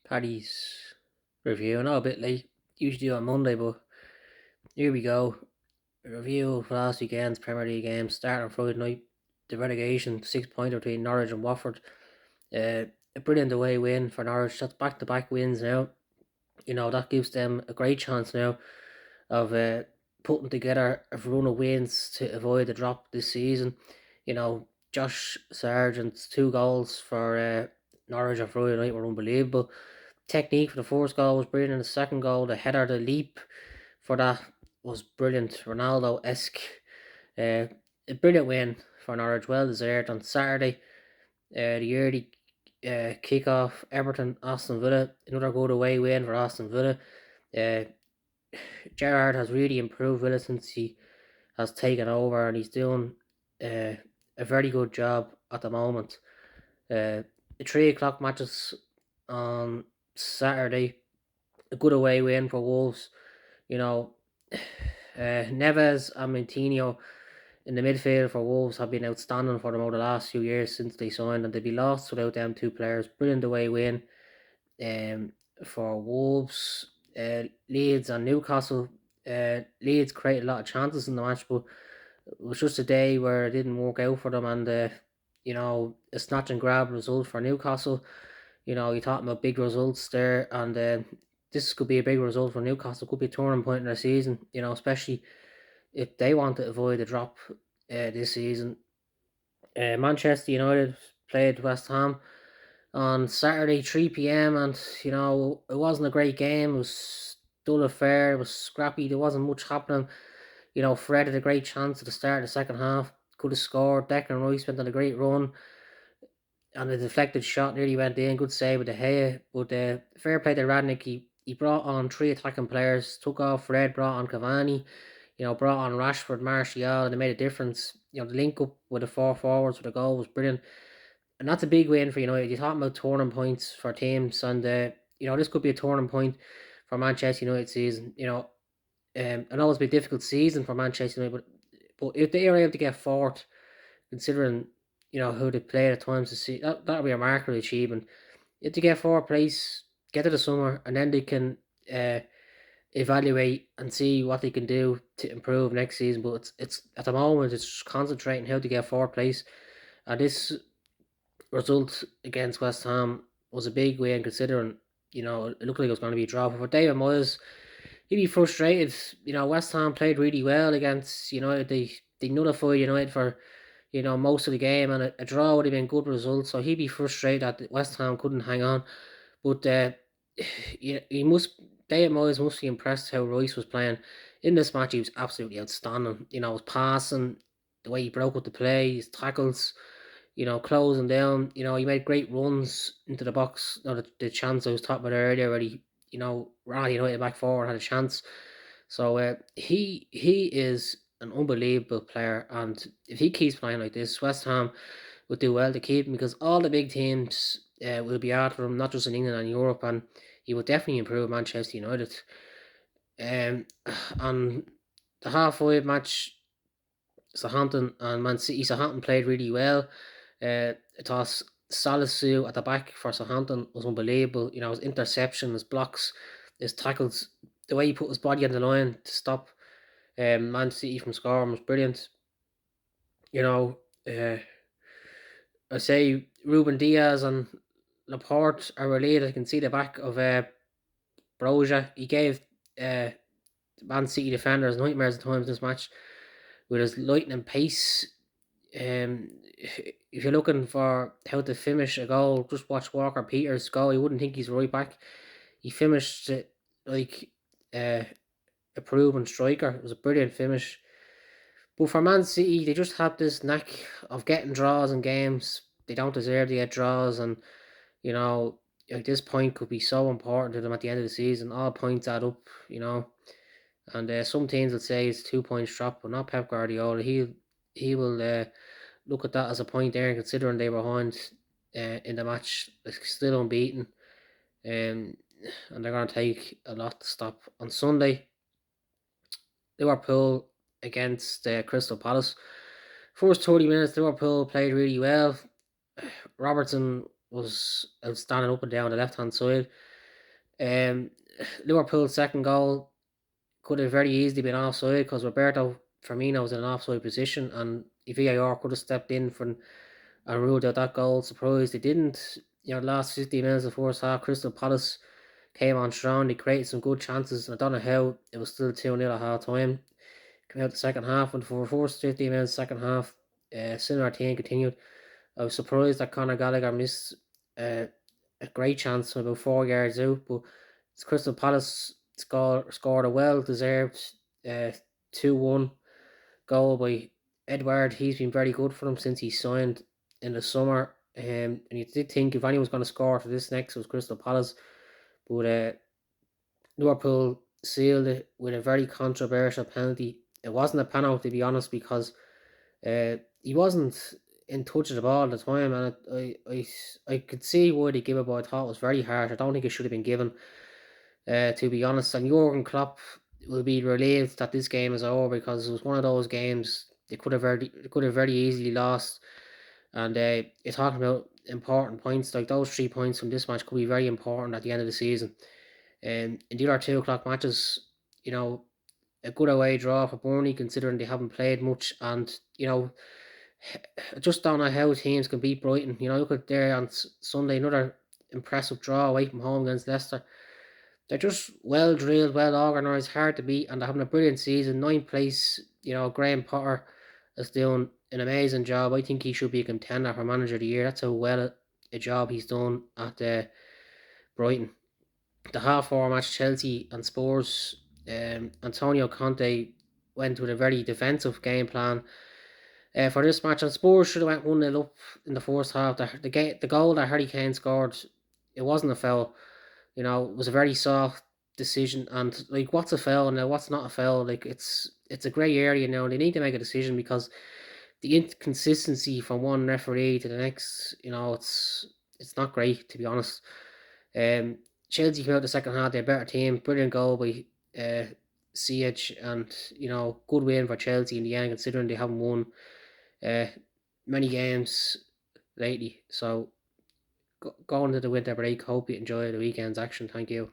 Paddy's review. I know a bit late. Usually do on Monday, but here we go. A review of last weekend's Premier League game. Start on Friday night. The relegation 6 pointer between Norwich and Watford. A brilliant away win for Norwich. That's back to back wins now. That gives them a great chance now of putting together a run of wins to avoid the drop this season. Josh Sargent's 2 goals for Norwich on Friday night were unbelievable. Technique for the first goal was brilliant. The second goal, the header, the leap for that was brilliant. Ronaldo esque. Uh, a brilliant win for Norwich, well deserved on Saturday. The early kick-off, Everton, Aston Villa, another good away win for Aston Villa. Uh, Gerrard has really improved Villa since he has taken over, and he's doing a very good job at the moment. The 3 o'clock matches on Saturday, a good away win for Wolves. You know, Neves and Moutinho in the midfield for Wolves have been outstanding for them over the last few years since they signed, and they'd be lost without them two players. Brilliant away win um, for Wolves. Leeds and Newcastle. Leeds created a lot of chances in the match, but it was just a day where it didn't work out for them, and a snatch and grab result for Newcastle. You're talking about big results there, and this could be a big result for Newcastle. Could be a turning point in their season. Especially if they want to avoid a drop this season. Manchester United played West Ham on Saturday, 3 p.m. and it wasn't a great game. It was dull affair. It was scrappy. There wasn't much happening. Fred had a great chance at the start of the second half. Could have scored. Declan Rice went on a great run, and the deflected shot nearly went in. Good save with De Gea. But fair play to Radnick. He brought on 3 attacking players. Took off Fred. Brought on Cavani. Brought on Rashford, Martial, and they made a difference. The link up with the four forwards for the goal was brilliant, and that's a big win for United. You're talking about turning points for teams, and this could be a turning point for Manchester United season. I know it's been a difficult season for Manchester United, but if they are able to get fourth, considering who they played at times to see that'll be a remarkable achievement. If they get fourth place, get to the summer, and then they can evaluate and see what they can do to improve next season. But it's at the moment it's just concentrating how to get fourth place, and this result against West Ham was a big win considering it looked like it was going to be a draw. But for David Moyes, he'd be frustrated. West Ham played really well against United. They nullified United for most of the game, and a draw would have been a good result. So he'd be frustrated that West Ham couldn't hang on. But he must. David Moyes must be impressed how Royce was playing in this match. He was absolutely outstanding. His passing, the way he broke up the play, his tackles. Closing down. He made great runs into the box. The chance I was talking about earlier, where he ran United back forward, had a chance. So he is an unbelievable player, and if he keeps playing like this, West Ham would do well to keep him because all the big teams will be after him, not just in England and Europe, and he will definitely improve Manchester United. Um, on the halfway match, Southampton and Man City. Southampton played really well. I thought Salisu at the back for Southampton was unbelievable. His interception, his blocks, his tackles, the way he put his body on the line to stop Man City from scoring was brilliant. You know, uh, I say Ruben Diaz and Laporte are related. I can see the back of Broja. He gave uh, Man City defenders nightmares at times in this match with his lightning pace. If you're looking for how to finish a goal, just watch Walker Peters' goal. You wouldn't think he's right back. He finished it like uh, a proven striker. It was a brilliant finish. But for Man City, they just have this knack of getting draws in games. They don't deserve to get draws, and you know, this point could be so important to them at the end of the season. All points add up, and some teams will say it's 2 points drop, but not Pep Guardiola. He will look at that as a point there, considering they were behind in the match, still unbeaten, um, and they're going to take a lot to stop on Sunday. Liverpool against Crystal Palace. First 30 minutes, Liverpool played really well. Robertson was outstanding up and down the left hand side. Um, Liverpool's second goal could have very easily been offside because Roberto Firmino was in an offside position, and if VAR could have stepped in for and ruled out that goal. Surprised they didn't. The last 50 minutes of the first half, Crystal Palace came on strong. They created some good chances. I don't know how it was still 2-0 at half time. Came out the second half, and for the first 15 minutes, second half, similar team continued. I was surprised that Conor Gallagher missed uh, a great chance from about 4 yards out, but it's Crystal Palace scored a well deserved 2-1 goal by Edward. He's been very good for them since he signed in the summer. And you did think if anyone was going to score for this next, it was Crystal Palace. But Liverpool sealed it with a very controversial penalty. It wasn't a penalty, to be honest, because he wasn't in touch of the ball at the time, and I could see why they give it, but I thought it was very harsh. I don't think it should have been given, to be honest. And Jurgen Klopp will be relieved that this game is over because it was one of those games they could have very easily lost. And you're talking about important points, like those 3 points from this match could be very important at the end of the season. In the other 2 o'clock matches, you know, a good away draw for Burnley considering they haven't played much, and I just don't know how teams can beat Brighton. Look at there on Sunday, another impressive draw away from home against Leicester. They're just well drilled, well organised, hard to beat, and they're having a brilliant season. Ninth place, Graham Potter is doing an amazing job. I think he should be a contender for Manager of the Year. That's how well a job he's done at Brighton. The half-hour match, Chelsea and Spurs. Antonio Conte went with a very defensive game plan for this match, and Spurs should have went 1-0 up in the first half. The goal that Harry Kane scored, it wasn't a foul. It was a very soft decision, and like, what's a foul now? What's not a foul? Like, it's a grey area now. They need to make a decision because the inconsistency from one referee to the next, it's not great, to be honest. Um, Chelsea came out the second half. They're a better team. Brilliant goal by CH, and good win for Chelsea in the end, considering they haven't won uh, many games lately. So going to the winter break. Hope you enjoy the weekend's action. Thank you.